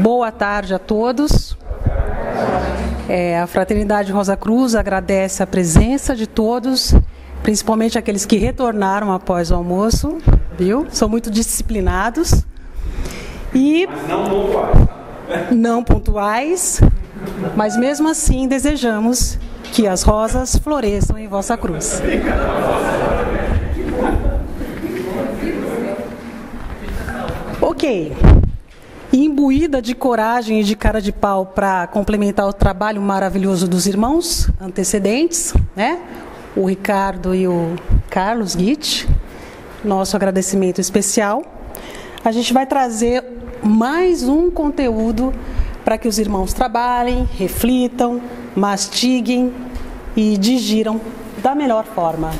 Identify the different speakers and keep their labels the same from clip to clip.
Speaker 1: Boa tarde a todos. A Fraternidade Rosa Cruz agradece a presença de todos, principalmente aqueles que retornaram após o almoço, viu? São muito disciplinados. E
Speaker 2: mas não pontuais.
Speaker 1: Não pontuais, mas mesmo assim desejamos que as rosas floresçam em vossa cruz. Ok. Imbuída de coragem e de cara de pau para complementar o trabalho maravilhoso dos irmãos antecedentes, né? O Ricardo e o Carlos Guit, nosso agradecimento especial. A gente vai trazer mais um conteúdo para que os irmãos trabalhem, reflitam, mastiguem e digiram da melhor forma.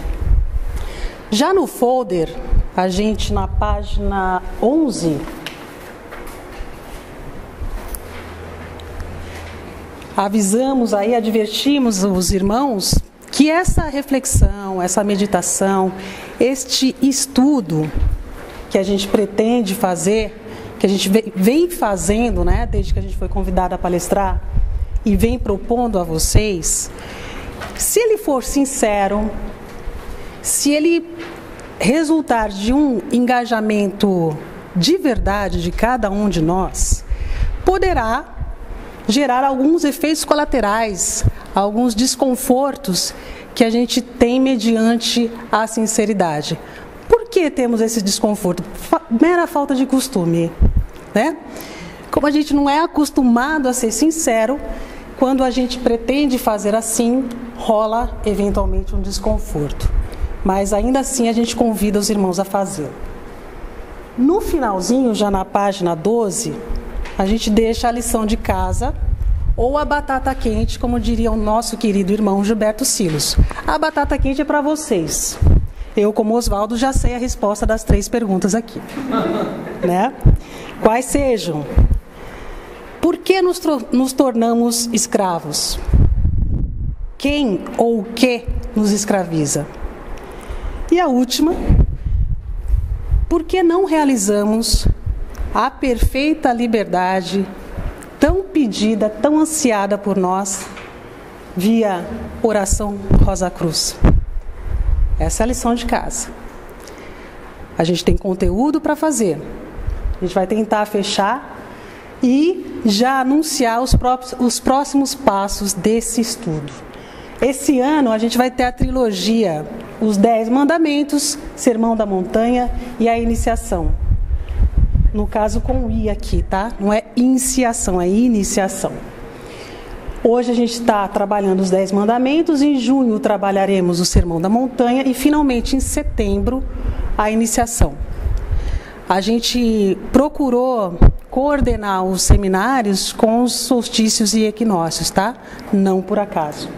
Speaker 1: Já no folder, a gente na página 11... avisamos aí, advertimos os irmãos que essa reflexão, essa meditação, este estudo que a gente pretende fazer, que a gente vem fazendo, né, desde que a gente foi convidado a palestrar e vem propondo a vocês, se ele for sincero, se ele resultar de um engajamento de verdade de cada um de nós, poderá gerar alguns efeitos colaterais, alguns desconfortos que a gente tem mediante a sinceridade. Por que temos esse desconforto? Mera falta de costume, né? Como a gente não é acostumado a ser sincero, quando a gente pretende fazer assim, rola eventualmente um desconforto. Mas ainda assim a gente convida os irmãos a fazer. No finalzinho, já na página 12, a gente deixa a lição de casa ou a batata quente, como diria o nosso querido irmão Gilberto Silos. A batata quente é para vocês. Eu, como Oswaldo, já sei a resposta das 3 perguntas aqui. Né? Quais sejam? Por que nos tornamos escravos? Quem ou o que nos escraviza? E a última, por que não realizamos a perfeita liberdade tão pedida, tão ansiada por nós, via oração Rosa Cruz? Essa é a lição de casa. A gente tem conteúdo para fazer. A gente vai tentar fechar e já anunciar os próximos passos desse estudo. Esse ano a gente vai ter a trilogia, os 10 mandamentos, Sermão da Montanha e a iniciação. No caso com I aqui, tá? Não é iniciação, é iniciação. Hoje a gente está trabalhando os 10 mandamentos, em junho trabalharemos o Sermão da Montanha e finalmente em setembro a iniciação. A gente procurou coordenar os seminários com os solstícios e equinócios, tá? Não por acaso.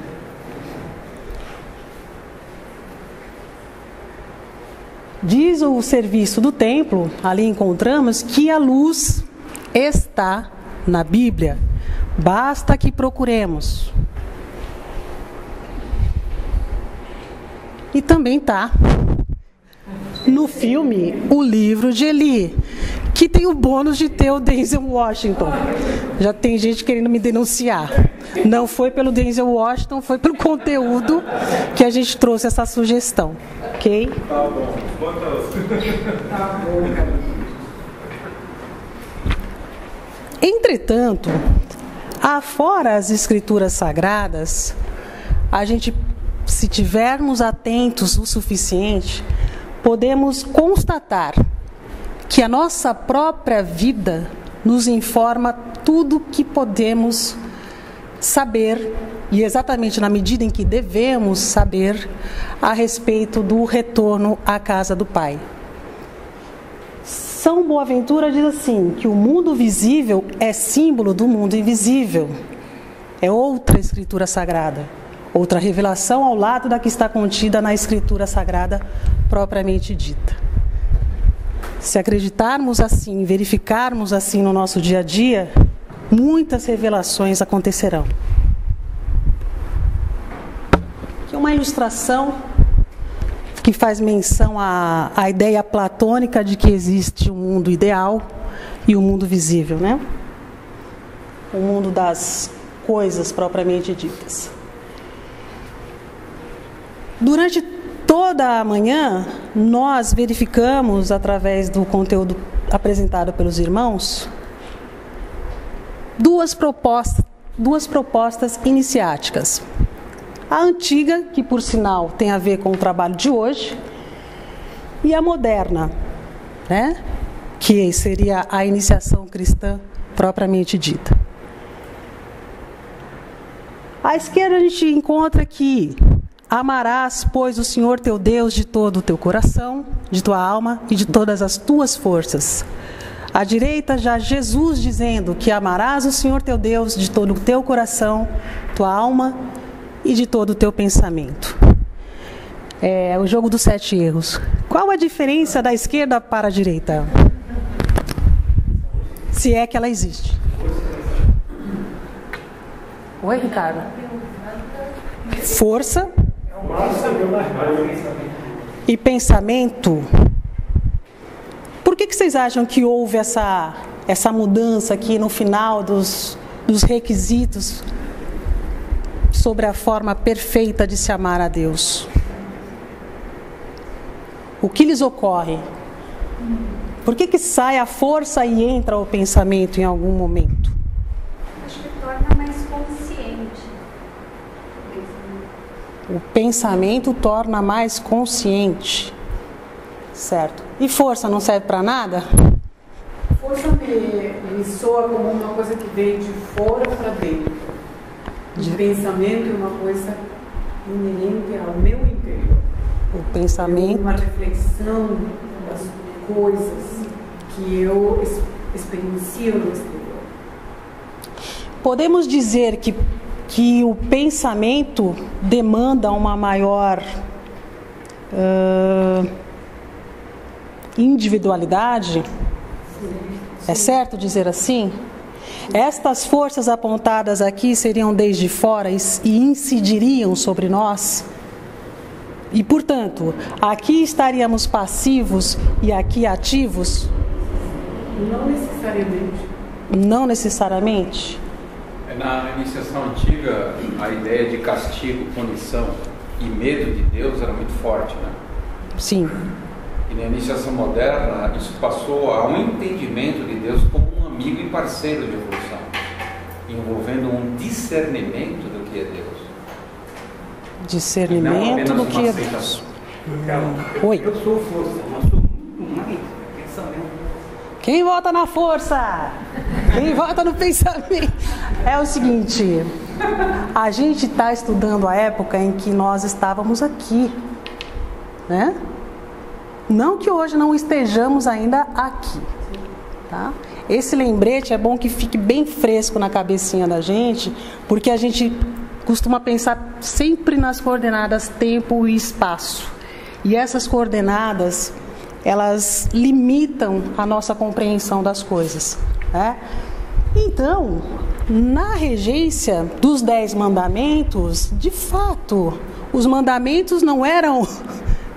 Speaker 1: Diz o serviço do templo, ali encontramos que a luz está na Bíblia. Basta que procuremos. E também está no filme O Livro de Eli, que tem o bônus de ter o Denzel Washington. Já tem gente querendo me denunciar. Não foi pelo Denzel Washington, foi pelo conteúdo que a gente trouxe essa sugestão. Ok?
Speaker 2: Tá bom. Tá bom.
Speaker 1: Entretanto, afora as escrituras sagradas, a gente, se tivermos atentos o suficiente, podemos constatar que a nossa própria vida nos informa tudo que podemos saber, e exatamente na medida em que devemos saber, a respeito do retorno à casa do Pai. São Boaventura diz assim, que o mundo visível é símbolo do mundo invisível. É outra escritura sagrada, outra revelação ao lado da que está contida na escritura sagrada propriamente dita. Se acreditarmos assim, verificarmos assim no nosso dia a dia, muitas revelações acontecerão. Aqui uma ilustração que faz menção à ideia platônica de que existe um mundo ideal e um mundo visível, né? o mundo das coisas propriamente ditas. Durante toda a manhã, nós verificamos, através do conteúdo apresentado pelos irmãos, duas propostas iniciáticas. A antiga, que por sinal tem a ver com o trabalho de hoje, e a moderna, né? Que seria a iniciação cristã propriamente dita. À esquerda a gente encontra que amarás, pois, o Senhor teu Deus de todo o teu coração, de tua alma e de todas as tuas forças. À direita, já Jesus dizendo que amarás o Senhor teu Deus de todo o teu coração, tua alma e de todo o teu pensamento. É o jogo dos 7 erros. Qual a diferença da esquerda para a direita? Se é que ela existe. Oi, Ricardo? Força e pensamento. Por que vocês acham que houve essa mudança aqui no final dos requisitos sobre a forma perfeita de se amar a Deus? O que lhes ocorre? Por que sai a força e entra o pensamento em algum momento?
Speaker 3: Acho que torna mais consciente.
Speaker 1: O pensamento torna mais consciente. Certo. E força não serve para nada?
Speaker 4: Força me soa como uma coisa que vem de fora para dentro. De pensamento é uma coisa inerente ao meu interior.
Speaker 1: O pensamento.
Speaker 4: Uma reflexão das coisas que eu experiencio no exterior.
Speaker 1: Podemos dizer que o pensamento demanda uma maior individualidade? É certo dizer assim? Estas forças apontadas aqui seriam desde fora e incidiriam sobre nós? E, portanto, aqui estaríamos passivos e aqui ativos?
Speaker 4: Não necessariamente.
Speaker 1: Não necessariamente?
Speaker 5: Na iniciação antiga, a ideia de castigo, punição e medo de Deus era muito forte, né?
Speaker 1: Sim.
Speaker 5: E na iniciação moderna, isso passou a um entendimento de Deus como um amigo e parceiro de evolução, envolvendo um discernimento do que é Deus.
Speaker 1: Discernimento do que é Deus. Oi.
Speaker 2: Eu sou força, mas sou muito mais pensamento.
Speaker 1: Quem vota na força? Quem vota no pensamento? É o seguinte, a gente está estudando a época em que nós estávamos aqui, né? Não que hoje não estejamos ainda aqui, tá? Esse lembrete é bom que fique bem fresco na cabecinha da gente, porque a gente costuma pensar sempre nas coordenadas tempo e espaço. E essas coordenadas, elas limitam a nossa compreensão das coisas, né? Então, na regência dos 10 mandamentos, de fato, os mandamentos não eram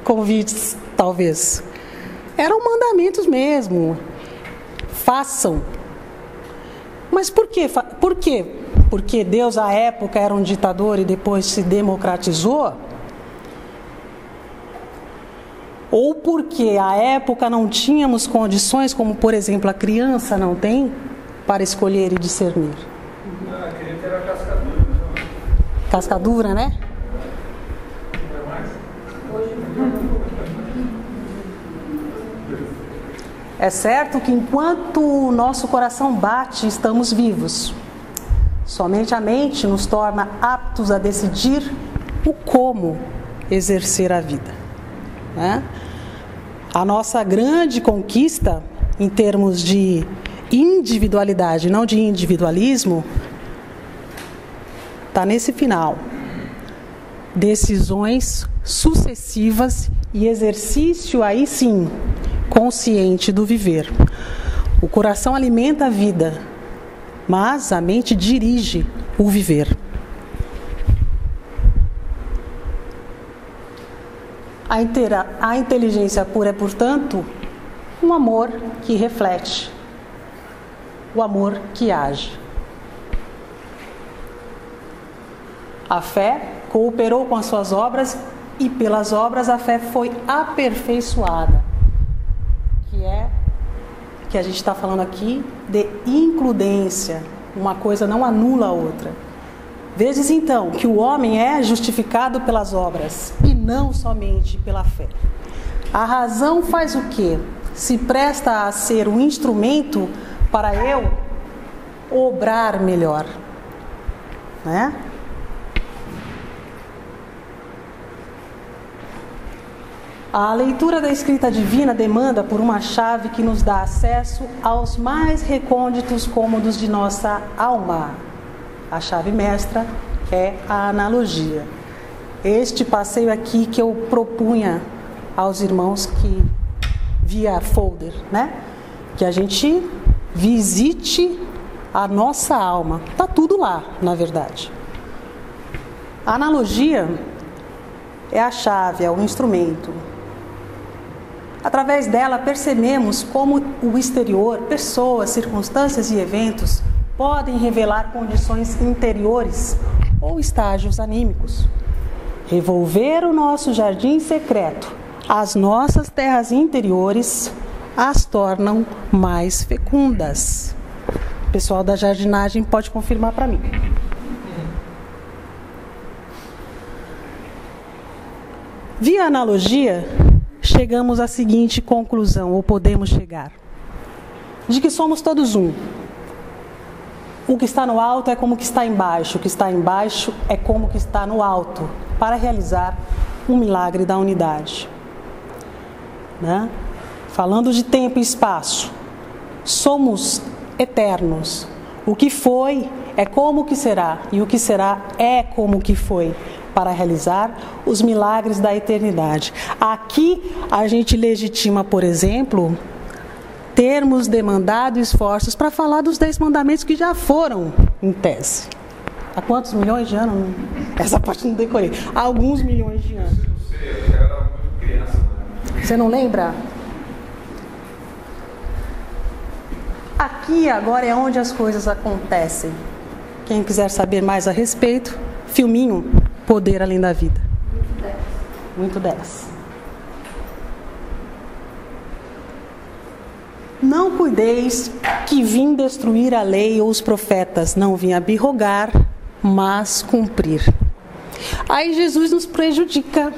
Speaker 1: convites, talvez. Eram mandamentos mesmo. Façam. Mas por quê? Por quê? Porque Deus, à época, era um ditador e depois se democratizou? Ou porque à época não tínhamos condições, como por exemplo a criança não tem, para escolher e discernir?
Speaker 2: Ah, queria ter a cascadura.
Speaker 1: Cascadura, né?
Speaker 2: Não é mais?
Speaker 1: É certo que enquanto o nosso coração bate, estamos vivos. Somente a mente nos torna aptos a decidir o como exercer a vida, né? A nossa grande conquista, em termos de individualidade, não de individualismo, está nesse final. Decisões sucessivas e exercício, aí sim, consciente do viver. O coração alimenta a vida, mas a mente dirige o viver. A inteligência pura é, portanto, um amor que reflete, o amor que age. A fé cooperou com as suas obras e pelas obras a fé foi aperfeiçoada. Que a gente está falando aqui de includência. Uma coisa não anula a outra. Vedes então que o homem é justificado pelas obras e não somente pela fé. A razão faz o quê? Se presta a ser um instrumento para eu obrar melhor, né? A leitura da escrita divina demanda por uma chave que nos dá acesso aos mais recônditos cômodos de nossa alma. A chave mestra é a analogia. Este passeio aqui que eu propunha aos irmãos que via folder, né? Que a gente visite a nossa alma. Está tudo lá, na verdade. A analogia é a chave, é o instrumento. Através dela percebemos como o exterior, pessoas, circunstâncias e eventos podem revelar condições interiores ou estágios anímicos. Revolver o nosso jardim secreto, as nossas terras interiores, as tornam mais fecundas. O pessoal da jardinagem pode confirmar para mim. Via analogia, chegamos à seguinte conclusão, ou podemos chegar, de que somos todos um. O que está no alto é como o que está embaixo, o que está embaixo é como o que está no alto, para realizar um milagre da unidade. Né? Falando de tempo e espaço, somos eternos. O que foi é como o que será, e o que será é como o que foi, para realizar os milagres da eternidade. Aqui a gente legitima, por exemplo, termos demandado esforços para falar dos 10 mandamentos que já foram em tese. Há quantos milhões de anos? Essa parte não decorei. Há alguns milhões de anos.
Speaker 2: Eu não sei, eu era muito criança. Né?
Speaker 1: Você não lembra? Aqui agora é onde as coisas acontecem. Quem quiser saber mais a respeito, filminho Poder Além da Vida. Muito 10. Não cuideis que vim destruir a lei ou os profetas, não vim abrogar, mas cumprir. Aí Jesus nos prejudica,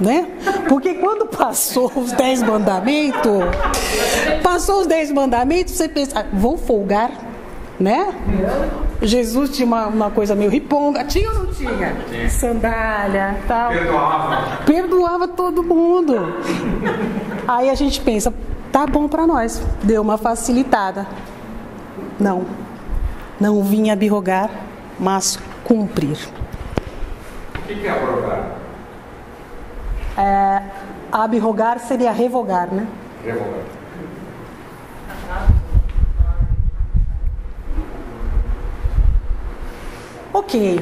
Speaker 1: né? Porque quando passou os 10 mandamentos, você pensa, vou folgar, né? Jesus tinha uma coisa meio riponga, tinha ou não tinha? Sandália, tal. Perdoava todo mundo. Aí a gente pensa, tá bom para nós, deu uma facilitada. Não vim abrogar, mas cumprir.
Speaker 2: O que é abrogar?
Speaker 1: Abrogar seria revogar, né?
Speaker 2: Revogar.
Speaker 1: Ok.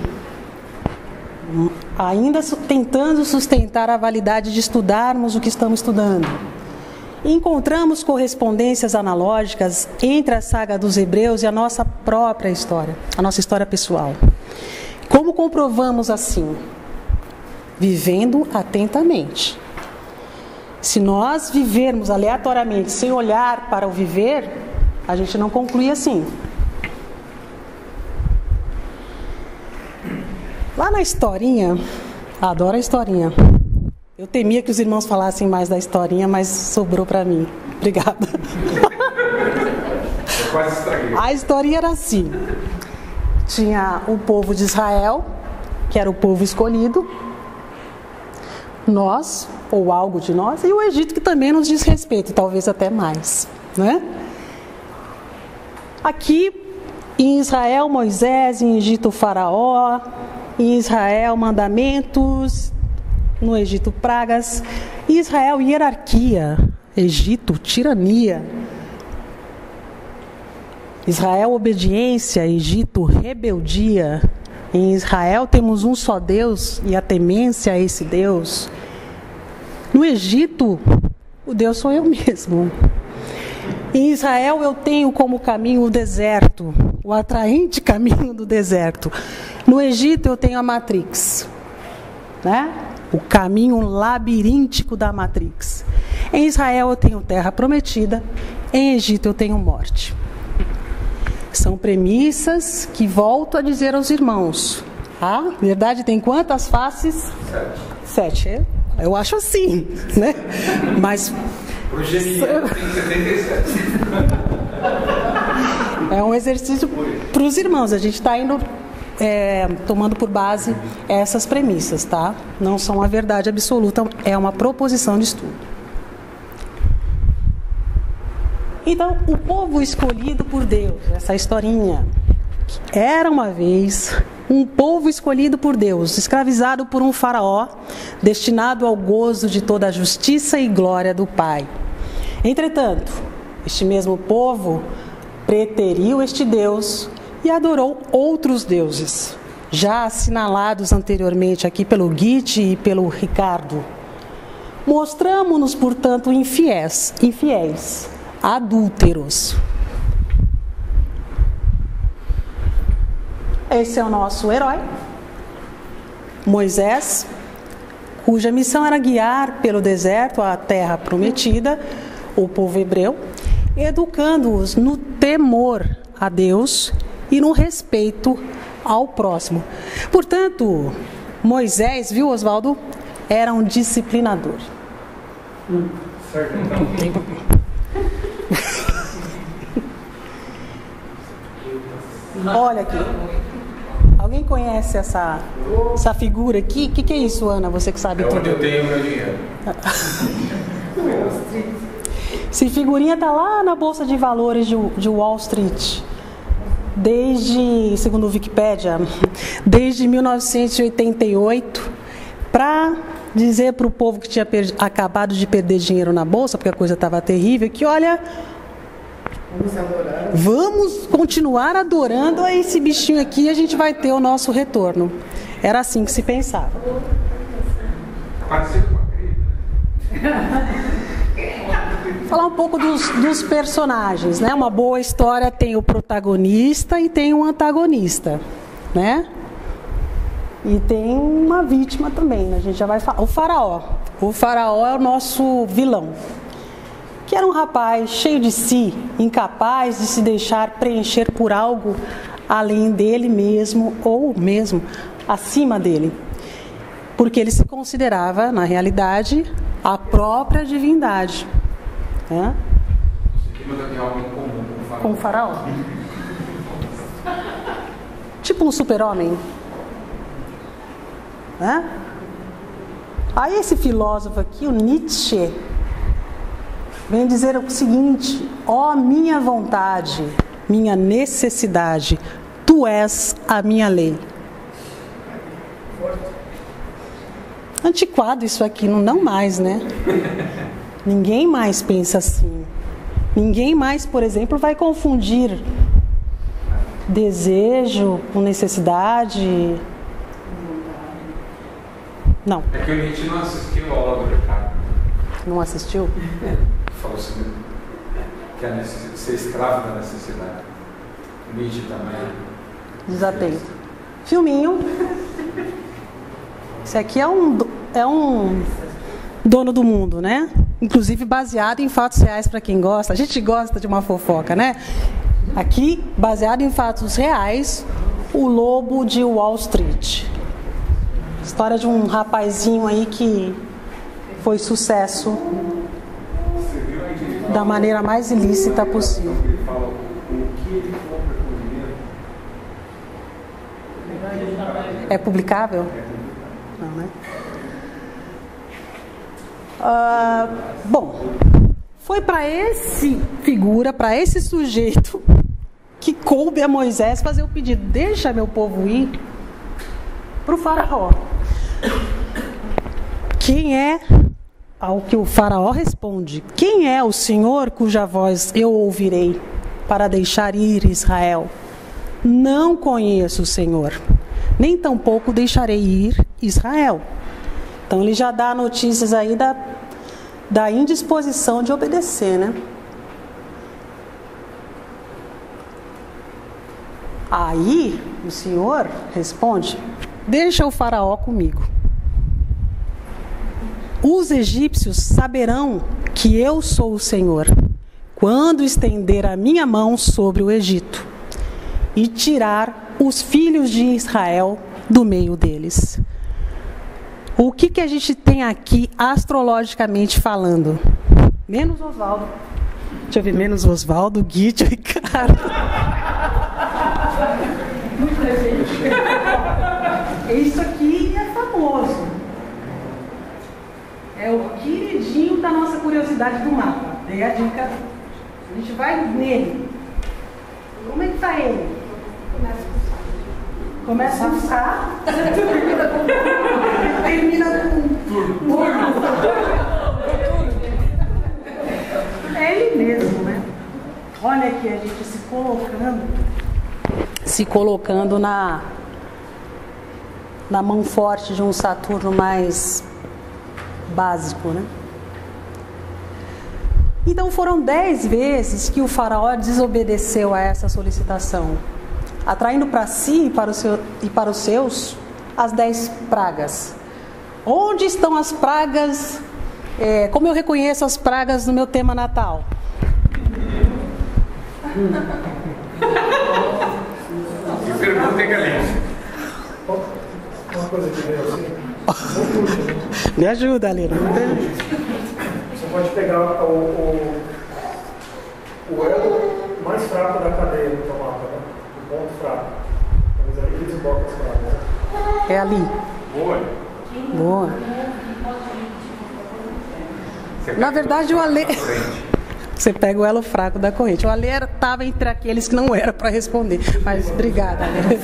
Speaker 1: Ainda tentando sustentar a validade de estudarmos o que estamos estudando. Encontramos correspondências analógicas entre a saga dos Hebreus e a nossa própria história, a nossa história pessoal. Como comprovamos assim? Vivendo atentamente. Se nós vivermos aleatoriamente, sem olhar para o viver, a gente não conclui assim. Lá na historinha, adoro a historinha. Eu temia que os irmãos falassem mais da historinha, mas sobrou para mim. Obrigada.
Speaker 2: Eu quase estraguei.
Speaker 1: A historinha era assim. Tinha o povo de Israel, que era o povo escolhido, nós, ou algo de nós, e o Egito, que também nos diz respeito, talvez até mais, né? Aqui, em Israel, Moisés, em Egito, Faraó, em Israel, mandamentos, no Egito, pragas, em Israel, hierarquia, Egito, tirania, Israel, obediência, Egito, rebeldia. Em Israel temos um só Deus e a temência a esse Deus. No Egito, o Deus sou eu mesmo. Em Israel eu tenho como caminho o deserto, o atraente caminho do deserto. No Egito eu tenho a Matrix, né? O caminho labiríntico da Matrix. Em Israel eu tenho terra prometida, em Egito eu tenho morte. São premissas que volto a dizer aos irmãos. A verdade tem quantas faces? 7. Eu acho assim, né? Mas
Speaker 2: Pro geminiano tem 77.
Speaker 1: é um exercício para os irmãos. A gente está indo tomando por base essas premissas, tá? Não são a verdade absoluta, é uma proposição de estudo. Então, o povo escolhido por Deus, essa historinha. Era uma vez um povo escolhido por Deus, escravizado por um faraó, destinado ao gozo de toda a justiça e glória do Pai. Entretanto, este mesmo povo preteriu este Deus e adorou outros deuses, já assinalados anteriormente aqui pelo Guite e pelo Ricardo. Mostramo-nos, portanto, infiéis, adúlteros. Esse é o nosso herói, Moisés, cuja missão era guiar pelo deserto a terra prometida, o povo hebreu, educando-os no temor a Deus e no respeito ao próximo. Portanto, Moisés, viu, Oswaldo, era um disciplinador.
Speaker 2: Certo, então.
Speaker 1: Olha aqui. Alguém conhece essa figura aqui? O que é isso, Ana? Você que sabe
Speaker 2: É
Speaker 1: tudo.
Speaker 2: onde eu tenho meu dinheiro.
Speaker 1: Essa figurinha está lá na Bolsa de Valores de Wall Street. Desde, segundo o Wikipédia, desde 1988, para dizer para o povo que tinha acabado de perder dinheiro na Bolsa, porque a coisa estava terrível, que olha, vamos continuar adorando a esse bichinho aqui e a gente vai ter o nosso retorno. Era assim que se pensava.
Speaker 2: Parecido com a crise.
Speaker 1: Falar um pouco dos personagens, né? Uma boa história tem o protagonista e tem um antagonista, né? E tem uma vítima também, né? A gente já vai falar. O faraó. O faraó é o nosso vilão, que era um rapaz cheio de si, incapaz de se deixar preencher por algo além dele mesmo ou mesmo acima dele, porque ele se considerava, na realidade, a própria divindade. Né?
Speaker 2: Mas eu tenho algo em comum
Speaker 1: Com o faraó. Tipo um super-homem. Né? Aí esse filósofo aqui, o Nietzsche, vem dizer o seguinte: ó minha vontade, minha necessidade, tu és a minha lei. Antiquado isso aqui, não mais, né? Ninguém mais pensa assim. Ninguém mais, por exemplo, vai confundir desejo com necessidade. Não.
Speaker 2: É que o Nietzsche não assistiu a aula do Ricardo.
Speaker 1: Não assistiu?
Speaker 2: Falou assim, que é ser escravo da necessidade. O Nietzsche também.
Speaker 1: Desatento. Filminho. Esse aqui é um dono do mundo, né? Inclusive baseado em fatos reais para quem gosta. A gente gosta de uma fofoca, né? Aqui, baseado em fatos reais, o Lobo de Wall Street. História de um rapazinho aí que foi sucesso da maneira mais ilícita possível.
Speaker 2: Ele fala o que ele compra com dinheiro.
Speaker 1: É publicável? Não, né? Bom, foi para esse figura, para esse sujeito, que coube a Moisés fazer o pedido: deixa meu povo ir para o faraó. Quem é, ao que o faraó responde, quem é o Senhor cuja voz eu ouvirei para deixar ir Israel? Não conheço o Senhor, nem tampouco deixarei ir Israel. Então ele já dá notícias aí da indisposição de obedecer, né? Aí o Senhor responde: deixa o faraó comigo. Os egípcios saberão que eu sou o Senhor quando estender a minha mão sobre o Egito e tirar os filhos de Israel do meio deles. O que a gente tem aqui astrologicamente falando? Menos Oswaldo. Deixa eu ver, menos Oswaldo, Guide e Ricardo. Muita gente. Isso aqui é famoso. É o queridinho da nossa curiosidade do mapa. Dei a dica. A gente vai nele. Como é que está ele? Começa a usar. Termina com turno. É ele mesmo, né? Olha aqui a gente se colocando na mão forte de um Saturno mais básico, né? Então foram 10 vezes que o faraó desobedeceu a essa solicitação, atraindo para si e para os seus as 10 pragas. Onde estão as pragas? Como eu reconheço as pragas no meu tema natal?
Speaker 2: E pergunta é galera.
Speaker 6: Uma coisa que veio assim.
Speaker 1: Me ajuda, Lena.
Speaker 6: Você pode pegar o elo mais fraco da cadeia do teu mapa, né? O ponto fraco. Talvez ali que desemboca as pragas.
Speaker 1: É ali. Boa. Na verdade, o Ale... Você pega o elo fraco da corrente. O Ale estava entre aqueles que não era para responder. Mas obrigada, Ale.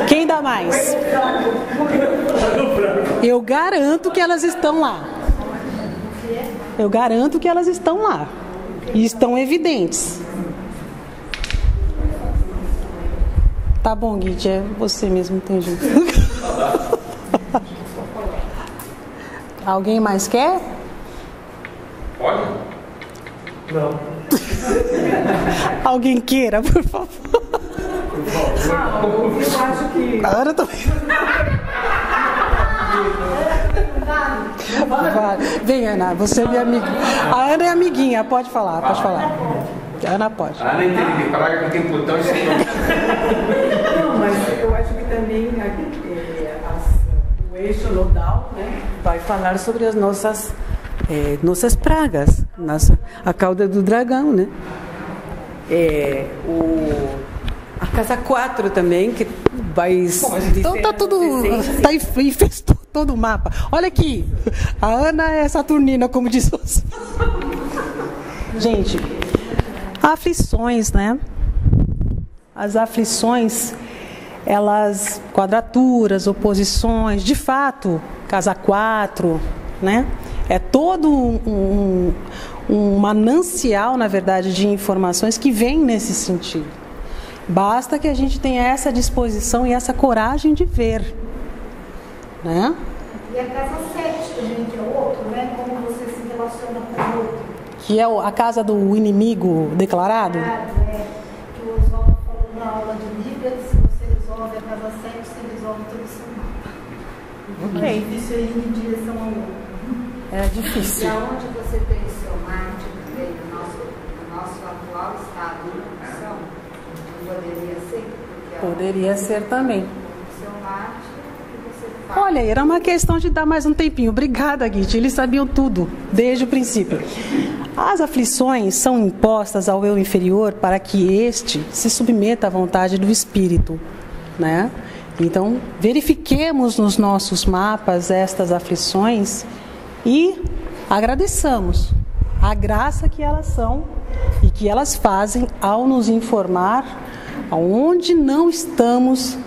Speaker 1: Quem dá mais? Eu garanto que elas estão lá. Eu garanto que elas estão lá. E estão evidentes. Tá bom, Guide, é você mesmo, entendi. Alguém mais quer?
Speaker 2: Pode?
Speaker 6: Não.
Speaker 1: Alguém queira, por favor.
Speaker 4: Eu acho que...
Speaker 1: A Ana também. Vai. Vem, Ana, você é minha amiga. A Ana é amiguinha, pode falar, pode falar. A Ana pode.
Speaker 2: A Ana entende de praga que tem Plutão e Saturno.
Speaker 4: Não, mas eu acho que também o eixo nodal, né, vai falar sobre as nossas pragas, a cauda do dragão, né? A casa 4 também, que vai...
Speaker 1: Então tá tudo... infestou todo o mapa. Olha aqui, a Ana é saturnina, como diz você. Gente, aflições, né? As aflições, elas, quadraturas, oposições, de fato, casa 4, né? É todo um manancial, na verdade, de informações que vem nesse sentido. Basta que a gente tenha essa disposição e essa coragem de ver, né?
Speaker 3: E a casa 7 também, que é o outro, né? Como você se relaciona com o outro.
Speaker 1: Que é a casa do inimigo declarado?
Speaker 3: Que o Oswaldo falou na aula de Bíblia, que se você resolve a casa 7, você resolve todo o seu mapa.
Speaker 1: Ok.
Speaker 3: É difícil ir em direção ao outro.
Speaker 1: É difícil.
Speaker 7: E aonde você tem o seu Marte também, no nosso atual estado de condição, poderia ser?
Speaker 1: Poderia ser também.
Speaker 7: O seu Marte, o que você faz?
Speaker 1: Olha, era uma questão de dar mais um tempinho. Obrigada, Guide. Eles sabiam tudo, desde o princípio. As aflições são impostas ao eu inferior para que este se submeta à vontade do espírito, né? Então, verifiquemos nos nossos mapas estas aflições e agradeçamos a graça que elas são e que elas fazem ao nos informar aonde não estamos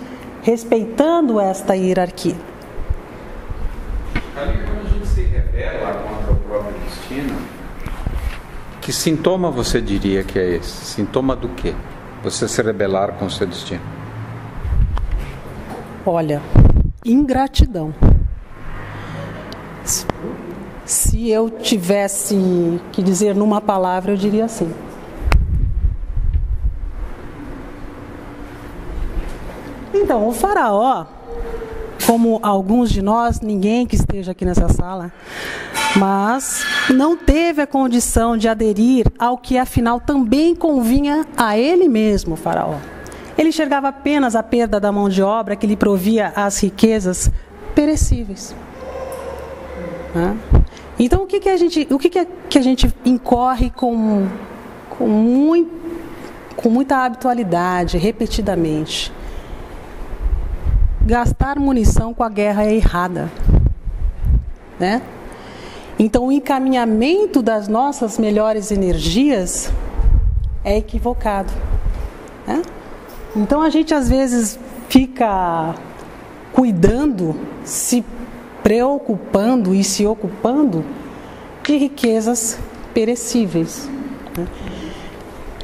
Speaker 1: respeitando esta hierarquia.
Speaker 5: Ali, quando a gente se rebela contra o próprio destino, que sintoma você diria que é esse? Sintoma do quê? Você se rebelar com o seu destino?
Speaker 1: Olha, ingratidão. Se eu tivesse que dizer numa palavra, eu diria assim: Então, o faraó, como alguns de nós, ninguém que esteja aqui nessa sala, mas não teve a condição de aderir ao que afinal também convinha a ele mesmo, o faraó. Ele enxergava apenas a perda da mão de obra que lhe provia as riquezas perecíveis. Então, o que a gente incorre com muita habitualidade, repetidamente? Gastar munição com a guerra é errada, né? Então, o encaminhamento das nossas melhores energias é equivocado, né? Então, a gente às vezes fica cuidando, se preocupando e se ocupando de riquezas perecíveis, né?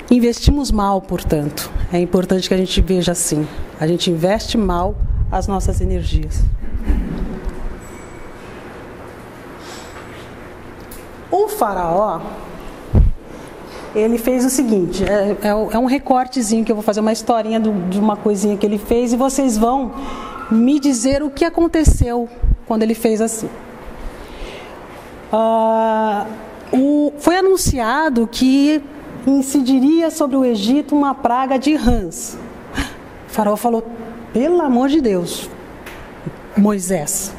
Speaker 1: Investimos mal, portanto. É importante que a gente veja assim. A gente investe mal as nossas energias. O faraó, ele fez o seguinte, é um recortezinho que eu vou fazer, uma historinha de uma coisinha que ele fez, e vocês vão me dizer o que aconteceu quando ele fez assim. Foi anunciado que incidiria sobre o Egito uma praga de rãs. O faraó falou: pelo amor de Deus, Moisés,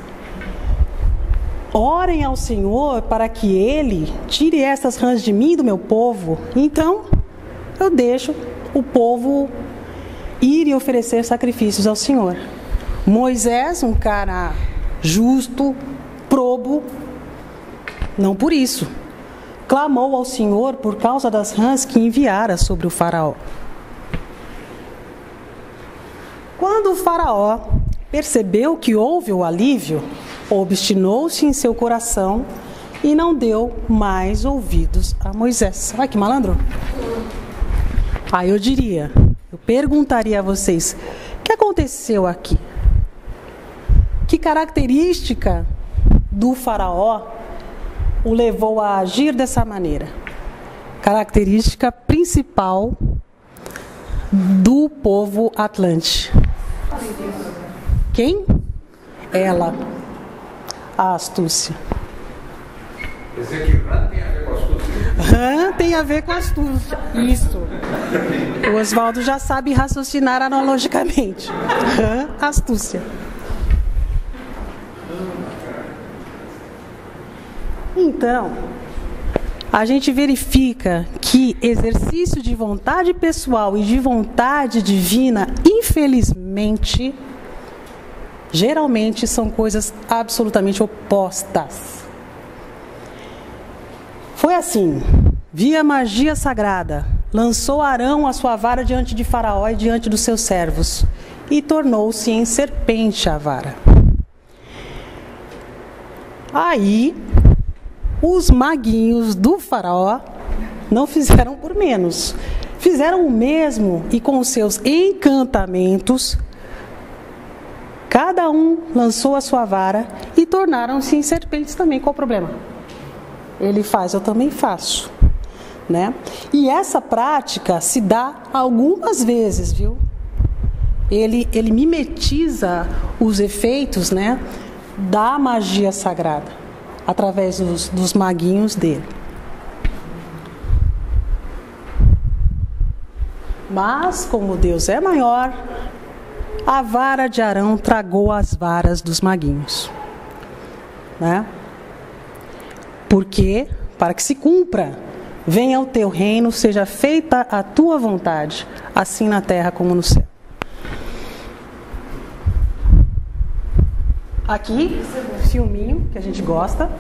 Speaker 1: orem ao Senhor para que Ele tire essas rãs de mim e do meu povo. Então, eu deixo o povo ir e oferecer sacrifícios ao Senhor. Moisés, um cara justo, probo, não por isso, clamou ao Senhor por causa das rãs que enviara sobre o faraó. Quando o faraó percebeu que houve o alívio, obstinou-se em seu coração e não deu mais ouvidos a Moisés. Olha que malandro. Aí eu perguntaria a vocês, o que aconteceu aqui? Que característica do faraó o levou a agir dessa maneira? Característica principal do povo Atlante. Quem? Ela. A astúcia.
Speaker 5: Quer dizer que rã tem a ver com astúcia?
Speaker 1: Rã tem a ver com astúcia. Isso. O Oswaldo já sabe raciocinar analogicamente. Rã, astúcia. Então, a gente verifica que exercício de vontade pessoal e de vontade divina, infelizmente, geralmente são coisas absolutamente opostas. Foi assim: via magia sagrada, lançou Arão a sua vara diante de Faraó e diante dos seus servos, e tornou-se em serpente a vara. Aí, os maguinhos do Faraó não fizeram por menos. Fizeram o mesmo e com os seus encantamentos, cada um lançou a sua vara e tornaram-se em serpentes também. Qual o problema? Ele faz, eu também faço, né? E essa prática se dá algumas vezes, viu? Ele mimetiza os efeitos, né, da magia sagrada através dos maguinhos dele. Mas, como Deus é maior, a vara de Arão tragou as varas dos maguinhos, né? Porque, para que se cumpra, venha o teu reino, seja feita a tua vontade, assim na terra como no céu. Aqui, filminho que a gente gosta,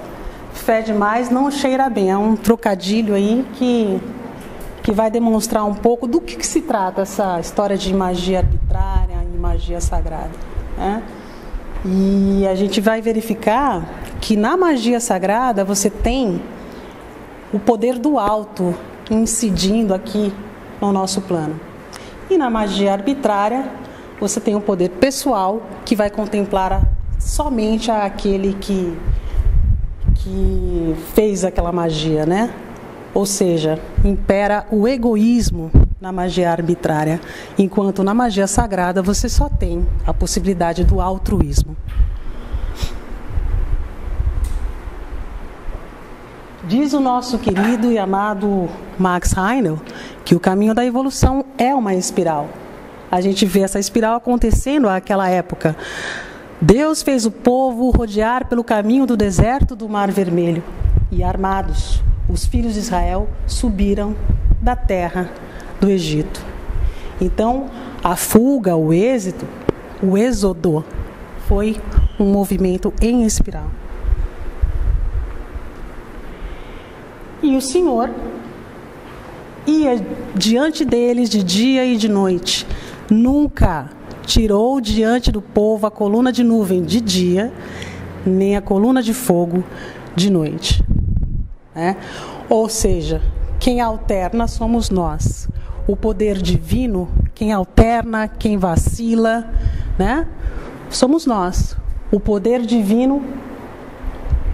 Speaker 1: fé demais não cheira bem. É um trocadilho aí que vai demonstrar um pouco do que se trata essa história de magia arbitrária e magia sagrada, né? E a gente vai verificar que na magia sagrada você tem o poder do alto incidindo aqui no nosso plano. E na magia arbitrária você tem o poder pessoal que vai contemplar somente aquele que fez aquela magia, né? Ou seja, impera o egoísmo na magia arbitrária, enquanto na magia sagrada você só tem a possibilidade do altruísmo. Diz o nosso querido e amado Max Heinel que o caminho da evolução é uma espiral. A gente vê essa espiral acontecendo naquela época. Deus fez o povo rodear pelo caminho do deserto do Mar Vermelho. E armados, os filhos de Israel subiram da terra do Egito. Então, a fuga, o êxodo, foi um movimento em espiral. E o Senhor ia diante deles de dia e de noite. Nunca tirou diante do povo a coluna de nuvem de dia, nem a coluna de fogo de noite. Ou seja, quem alterna somos nós. O poder divino, quem alterna, quem vacila, somos nós. O poder divino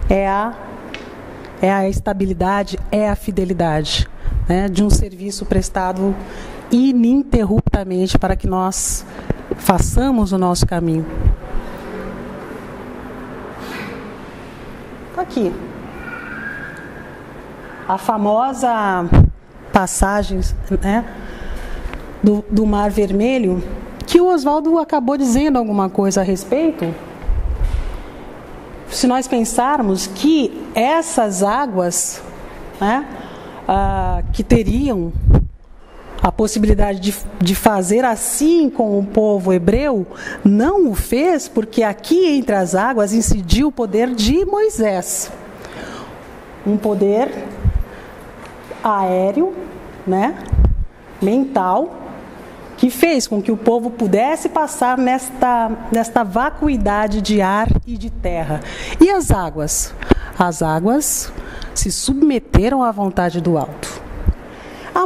Speaker 1: é a estabilidade, é a fidelidade, de um serviço prestado ininterruptamente para que nós façamos o nosso caminho. Aqui. A famosa passagem do Mar Vermelho, que o Oswaldo acabou dizendo alguma coisa a respeito. Se nós pensarmos que essas águas que teriam a possibilidade de fazer assim com o povo hebreu, não o fez porque aqui entre as águas incidiu o poder de Moisés. Um poder aéreo, mental, que fez com que o povo pudesse passar nesta vacuidade de ar e de terra. E as águas? As águas se submeteram à vontade do alto.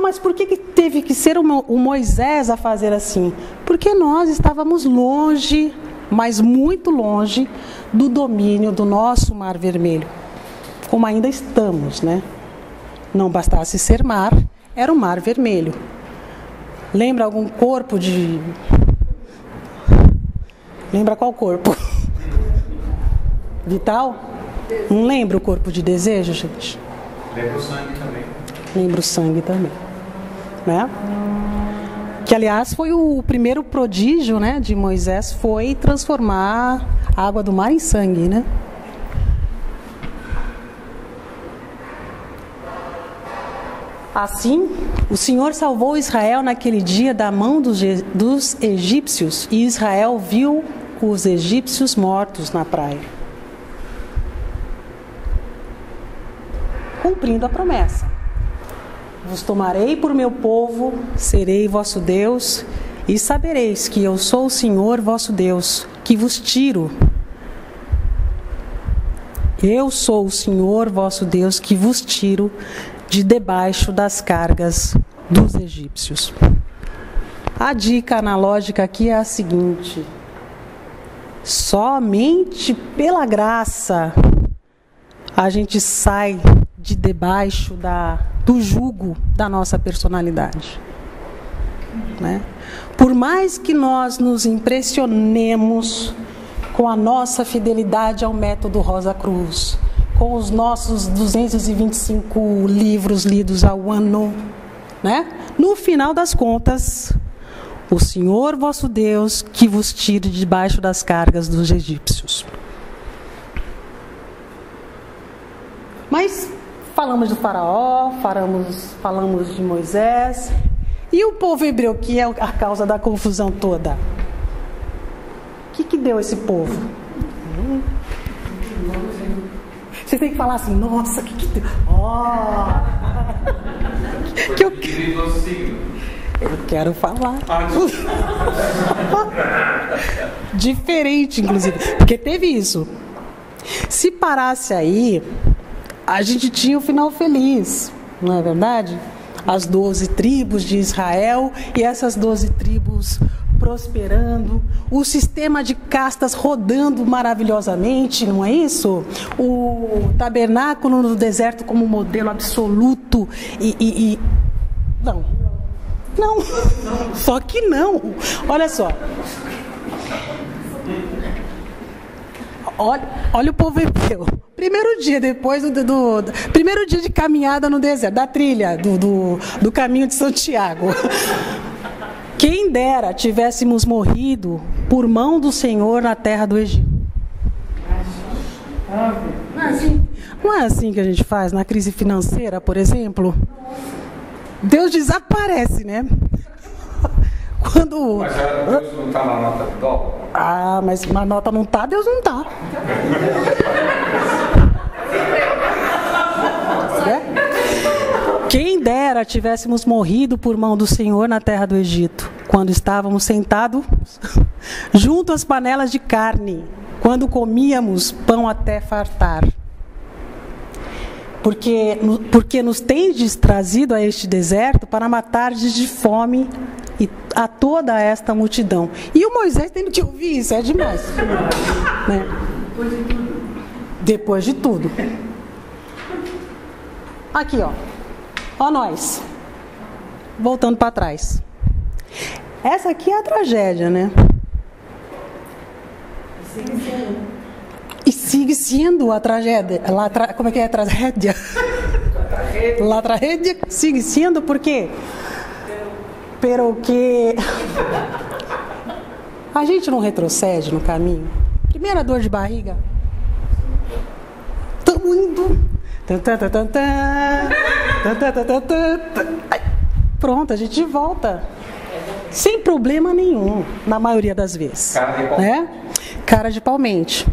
Speaker 1: Mas por que teve que ser o Moisés a fazer assim? Porque nós estávamos longe, mas muito longe, do domínio do nosso Mar Vermelho. Como ainda estamos, Não bastasse ser mar, era o Mar Vermelho. Lembra algum corpo de... Lembra qual corpo? Vital? Não lembra o corpo de desejo, gente?
Speaker 2: Lembra o sangue também.
Speaker 1: Lembra o sangue também. Que, aliás, foi o primeiro prodígio, de Moisés, foi transformar a água do mar em sangue, Assim, o Senhor salvou Israel naquele dia da mão dos egípcios, e Israel viu os egípcios mortos na praia, cumprindo a promessa. Vos tomarei por meu povo, serei vosso Deus, e sabereis que eu sou o Senhor vosso Deus, que vos tiro. Eu sou o Senhor vosso Deus, que vos tiro de debaixo das cargas dos egípcios. A dica analógica aqui é a seguinte: somente pela graça a gente sai de debaixo do jugo da nossa personalidade. Por mais que nós nos impressionemos com a nossa fidelidade ao método Rosa Cruz, com os nossos 225 livros lidos ao ano, no final das contas, o Senhor vosso Deus que vos tire debaixo das cargas dos egípcios. Mas falamos do faraó, falamos de Moisés, e o povo hebreu, que é a causa da confusão toda. O que deu esse povo? Você tem que falar assim, nossa, que deu? Eu quero falar. Diferente, inclusive, porque teve isso. Se parasse aí, a gente tinha o final feliz, não é verdade? As 12 tribos de Israel, e essas 12 tribos prosperando, o sistema de castas rodando maravilhosamente, não é isso? O tabernáculo no deserto como modelo absoluto Não. Não, só que não. Olha só. Olha o povo hebreu. Primeiro dia depois primeiro dia de caminhada no deserto, da trilha do caminho de Santiago. Quem dera tivéssemos morrido por mão do Senhor na terra do Egito. Não é assim que a gente faz na crise financeira, por exemplo? Deus desaparece, né? Quando...
Speaker 2: Mas Deus não está na nota do dólar?
Speaker 1: Ah, mas a nota não está, Deus não está. Quem dera tivéssemos morrido por mão do Senhor na terra do Egito, quando estávamos sentados junto às panelas de carne, quando comíamos pão até fartar. Porque nos tendes trazido a este deserto para matardes de fome a toda esta multidão. E o Moisés tendo que ouvir isso, é demais. Né? Depois de tudo. Aqui, ó. Ó nós. Voltando para trás. Essa aqui é a tragédia, né? E sigue sendo a tragédia. Como é que é a tragédia? La tragédia sigue sendo por quê? Pero que a gente não retrocede no caminho. Primeira dor de barriga. Estamos indo. Pronto, a gente volta. Sem problema nenhum, na maioria das vezes. Cara de palmente.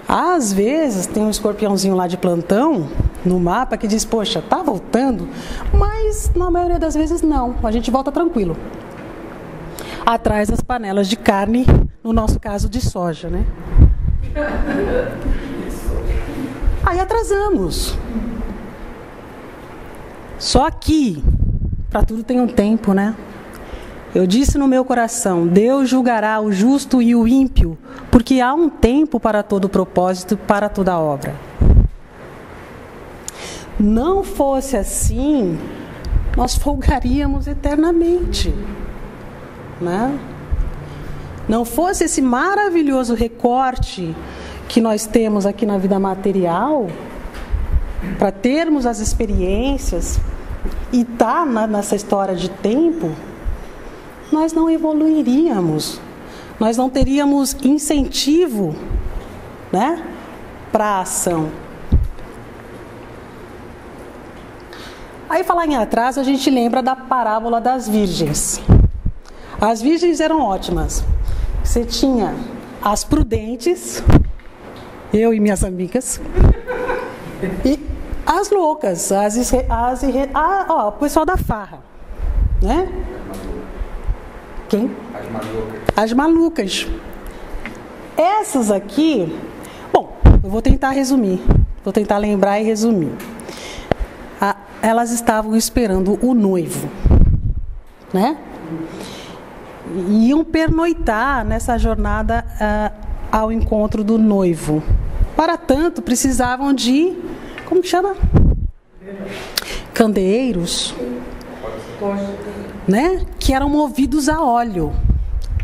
Speaker 1: Às vezes tem um escorpiãozinho lá de plantão no mapa que diz, poxa, tá voltando, mas na maioria das vezes não, a gente volta tranquilo. Atrás das panelas de carne, no nosso caso de soja, né? Aí atrasamos. Só que, para tudo tem um tempo, né? Eu disse no meu coração, Deus julgará o justo e o ímpio, porque há um tempo para todo propósito, para toda obra. Não fosse assim, nós folgaríamos eternamente, né? Não fosse esse maravilhoso recorte que nós temos aqui na vida material, para termos as experiências e estar nessa história de tempo, nós não evoluiríamos, nós não teríamos incentivo, né, para a ação. Aí, falar em atraso, a gente lembra da parábola das virgens. As virgens eram ótimas. Você tinha as prudentes, eu e minhas amigas, e as loucas, o pessoal da farra, né? Quem? As malucas. Essas aqui, bom, eu vou tentar resumir, vou tentar lembrar e resumir. Elas estavam esperando o noivo, né? Iam pernoitar nessa jornada ao encontro do noivo. Para tanto, precisavam de, como que chama? Candeeiros, né? Que eram movidos a óleo.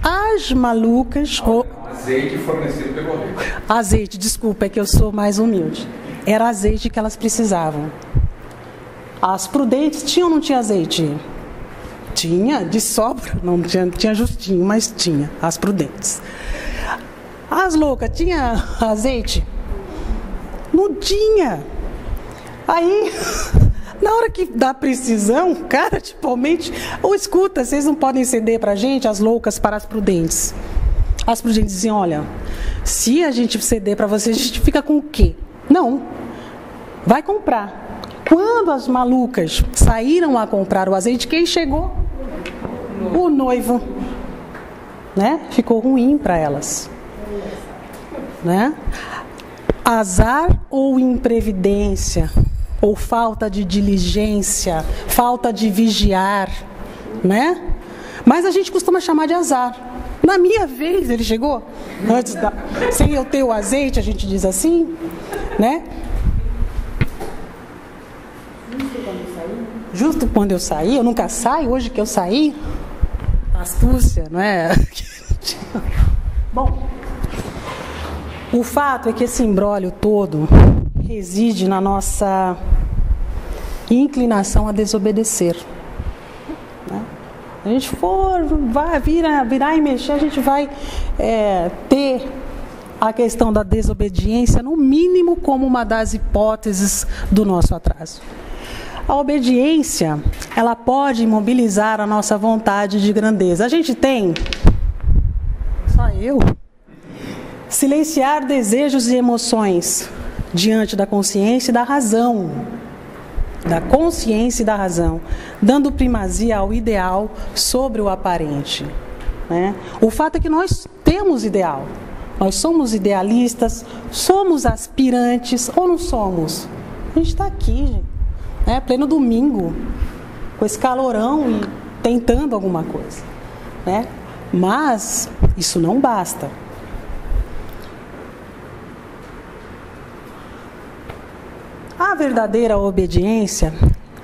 Speaker 1: As malucas...
Speaker 2: Azeite fornecido pelo rei.
Speaker 1: Azeite, desculpa, é que eu sou mais humilde. Era azeite que elas precisavam. As prudentes tinham ou não tinha azeite? Tinha, de sobra. Não tinha justinho, mas tinha, as prudentes. As loucas, tinha azeite? Não tinha. Aí, na hora que dá precisão, cara, tipicamente, ou escuta, vocês não podem ceder pra gente, as loucas para as prudentes. As prudentes diziam, olha, se a gente ceder para vocês, a gente fica com o quê? Não, vai comprar. Quando as malucas saíram a comprar o azeite, quem chegou? O noivo, né? Ficou ruim para elas, né? Azar ou imprevidência, ou falta de diligência, falta de vigiar, né? Mas a gente costuma chamar de azar. Na minha vez ele chegou, sem eu ter o azeite, a gente diz assim, né? justo quando eu saí, eu nunca saio, hoje que eu saí, astúcia, não é? Bom, o fato é que esse imbróglio todo reside na nossa inclinação a desobedecer. Né? A gente vai virar e mexer, a gente vai ter a questão da desobediência, no mínimo, como uma das hipóteses do nosso atraso. A obediência, ela pode imobilizar a nossa vontade de grandeza. A gente tem, só eu, silenciar desejos e emoções diante da consciência e da razão. Da consciência e da razão, dando primazia ao ideal sobre o aparente. Né? O fato é que nós temos ideal. Nós somos idealistas, somos aspirantes ou não somos? A gente está aqui, gente, né? Pleno domingo, com esse calorão e tentando alguma coisa. Né? Mas isso não basta. A verdadeira obediência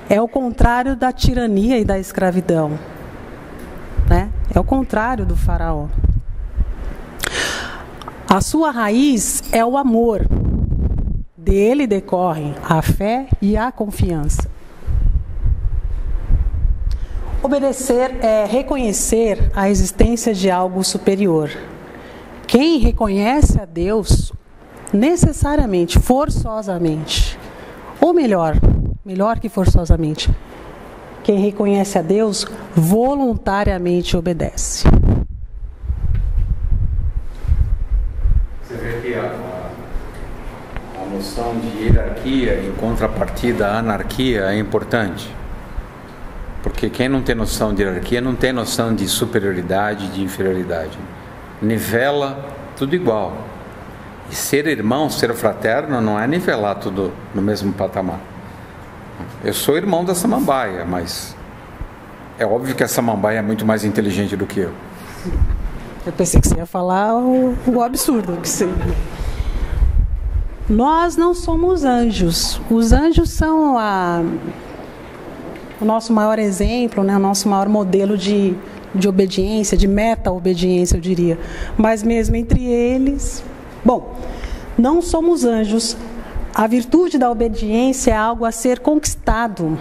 Speaker 1: é o contrário da tirania e da escravidão. Né? É o contrário do faraó. A sua raiz é o amor. Dele decorrem a fé e a confiança. Obedecer é reconhecer a existência de algo superior. Quem reconhece a Deus, necessariamente, forçosamente, ou melhor que forçosamente, quem reconhece a Deus, voluntariamente obedece.
Speaker 5: Você vê que a noção de hierarquia em contrapartida à anarquia é importante. Porque quem não tem noção de hierarquia não tem noção de superioridade e de inferioridade. Nivela tudo igual. E ser irmão, ser fraterno, não é nivelar tudo no mesmo patamar. Eu sou irmão da samambaia, mas é óbvio que a samambaia é muito mais inteligente do que eu.
Speaker 1: Eu pensei que você ia falar o absurdo. Nós não somos anjos. Os anjos são o nosso maior exemplo, né? O nosso maior modelo de obediência, de meta-obediência, eu diria. Mas mesmo entre eles... Bom, não somos anjos. A virtude da obediência é algo a ser conquistado.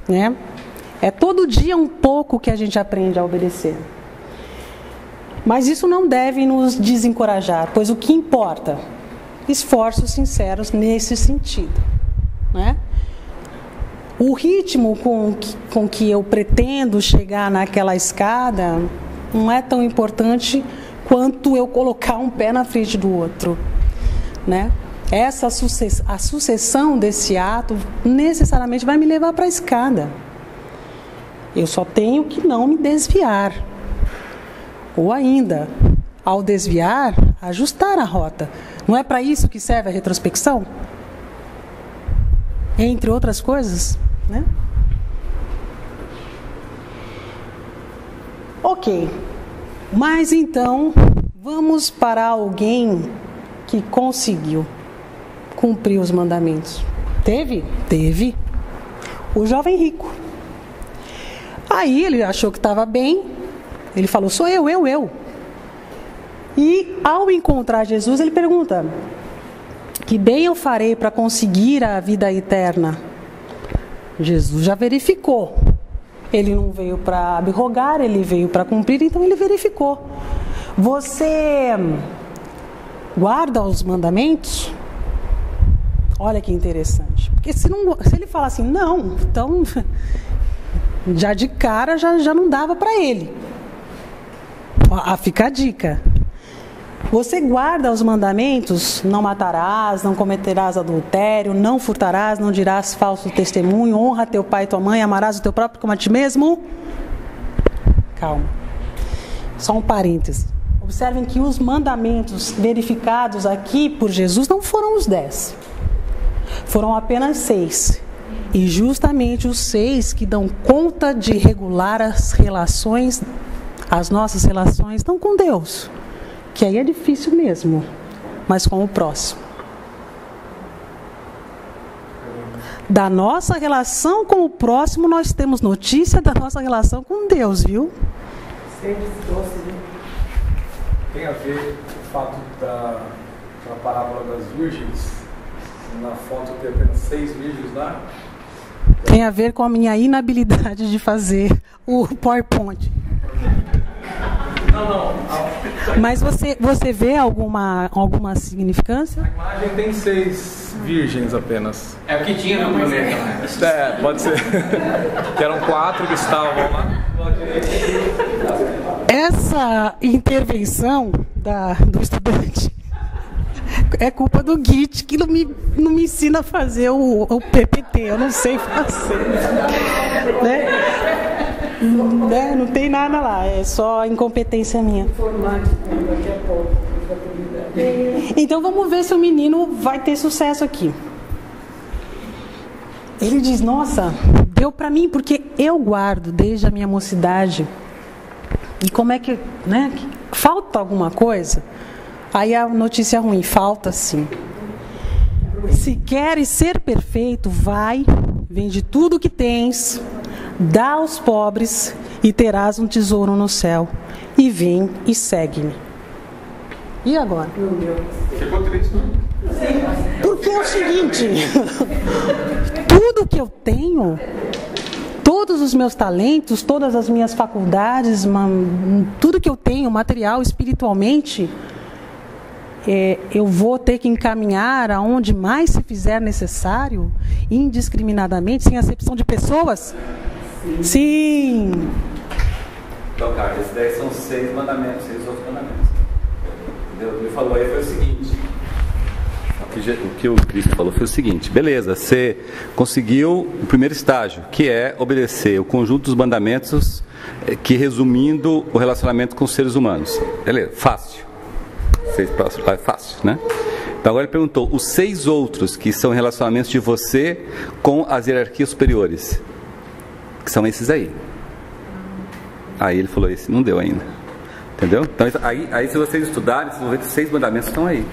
Speaker 1: Né? É todo dia um pouco que a gente aprende a obedecer. Mas isso não deve nos desencorajar, pois o que importa? Esforços sinceros nesse sentido. Né? O ritmo com que eu pretendo chegar naquela escada não é tão importante quanto eu colocar um pé na frente do outro. Né? A sucessão desse ato necessariamente vai me levar para a escada. Eu só tenho que não me desviar. Ou ainda, ao desviar, ajustar a rota. Não é para isso que serve a retrospecção? Entre outras coisas, né? Ok. Mas então, vamos para alguém que conseguiu cumprir os mandamentos. Teve? Teve. O jovem rico. Aí ele achou que estava bem. Ele falou, sou eu. E ao encontrar Jesus, ele pergunta, que bem eu farei para conseguir a vida eterna? Jesus já verificou. Ele não veio para abrogar, ele veio para cumprir, então ele verificou. Você guarda os mandamentos? Olha que interessante. Porque se ele falar assim, não, então já de cara já não dava para ele. Fica a dica. Você guarda os mandamentos, não matarás, não cometerás adultério, não furtarás, não dirás falso testemunho, honra teu pai e tua mãe, amarás o teu próprio como a ti mesmo? Calma. Só um parêntese. Observem que os mandamentos verificados aqui por Jesus não foram os 10. Foram apenas 6. E justamente os 6 que dão conta de regular as nossas relações, não com Deus, que aí é difícil mesmo, mas com o próximo. Da nossa relação com o próximo, nós temos notícia da nossa relação com Deus, viu?
Speaker 2: Tem a ver o fato da parábola das virgens, na foto tem apenas 6 virgens lá?
Speaker 1: Tem a ver com a minha inabilidade de fazer o PowerPoint.
Speaker 2: Não.
Speaker 1: Mas você vê alguma significância?
Speaker 2: A imagem tem 6 virgens apenas.
Speaker 5: É o que tinha no primeiro, né?
Speaker 2: Pode ser. Que eram 4 que estavam lá.
Speaker 1: Essa intervenção do estudante é culpa do Git, que não me ensina a fazer o PPT. Eu não sei fazer. Né? Não tem nada lá, é só incompetência minha. Então vamos ver se o menino vai ter sucesso aqui. Ele diz, nossa, deu pra mim, porque eu guardo desde a minha mocidade. E como é que, né? Falta alguma coisa? Aí a notícia ruim, falta sim. Se queres ser perfeito, vai, vende tudo que tens, dá aos pobres e terás um tesouro no céu. E vem e segue-me. E agora?
Speaker 2: Ficou triste, não?
Speaker 1: Porque é o seguinte, tudo que eu tenho, todos os meus talentos, todas as minhas faculdades, tudo que eu tenho, material, espiritualmente, eu vou ter que encaminhar aonde mais se fizer necessário, indiscriminadamente, sem acepção de pessoas? Sim.
Speaker 8: Então, cara, esses daí são 6 mandamentos, 6 outros mandamentos. Entendeu? Ele falou aí foi o seguinte. O que o Cristo falou foi o seguinte: beleza, você conseguiu o primeiro estágio, que é obedecer o conjunto dos mandamentos, que resumindo o relacionamento com os seres humanos. Beleza, fácil. 6 próximos é fácil, né? Então agora ele perguntou: os 6 outros que são relacionamentos de você com as hierarquias superiores, que são esses aí. Aí ele falou: esse não deu ainda. Entendeu? Então aí se vocês estudarem, vocês vão ver que os 6 mandamentos estão aí.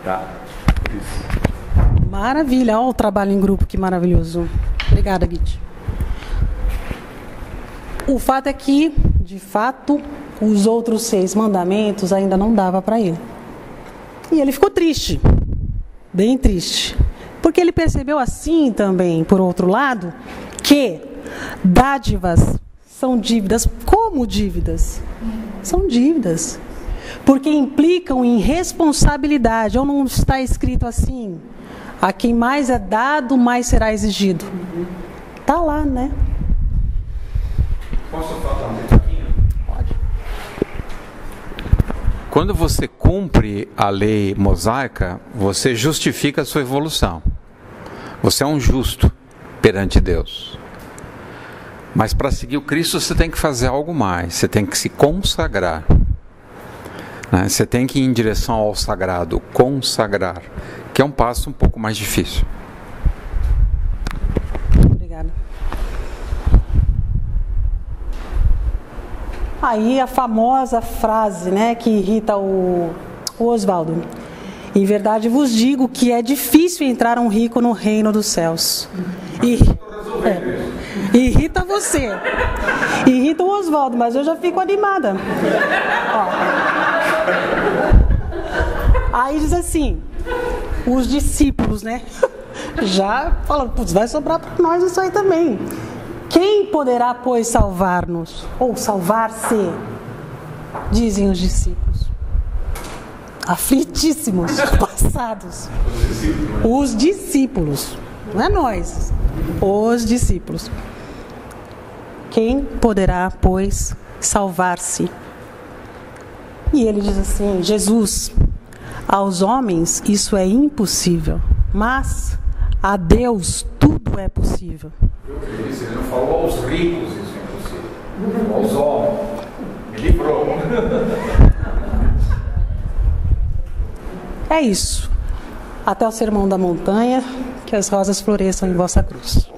Speaker 8: Tá? Isso.
Speaker 1: Maravilha, olha o trabalho em grupo, que maravilhoso. Obrigada, Git. O fato é que, de fato, os outros 6 mandamentos ainda não dava para ele. E ele ficou triste, bem triste. Porque ele percebeu assim também, por outro lado, que dádivas são dívidas. Como dívidas? São dívidas. Porque implicam em responsabilidade. Ou não está escrito assim: a quem mais é dado, mais será exigido. Está lá, né?
Speaker 2: Posso falar um pouquinho?
Speaker 1: Pode.
Speaker 5: Quando você cumpre a lei mosaica, você justifica a sua evolução. Você é um justo perante Deus. Mas para seguir o Cristo, você tem que fazer algo mais. Você tem que se consagrar. Você tem que ir em direção ao sagrado, consagrar, que é um passo um pouco mais difícil.
Speaker 1: Obrigada. Aí a famosa frase, né, que irrita o Oswaldo: em verdade vos digo que é difícil entrar um rico no reino dos céus. Irrita você, irrita o Oswaldo, mas eu já fico animada. Ó. Aí diz assim, os discípulos, né? Já falam, putz, vai sobrar para nós isso aí também. Quem poderá, pois, salvar-nos? Ou salvar-se? Dizem os discípulos. Aflitíssimos, passados. Os discípulos. Não é nós. Os discípulos. Quem poderá, pois, salvar-se? E ele diz assim, Jesus: aos homens isso é impossível, mas a Deus tudo é possível.
Speaker 2: Ele não falou aos ricos isso é impossível. Aos homens. Me livrou.
Speaker 1: É isso. Até o Sermão da Montanha, que as rosas floresçam em vossa cruz.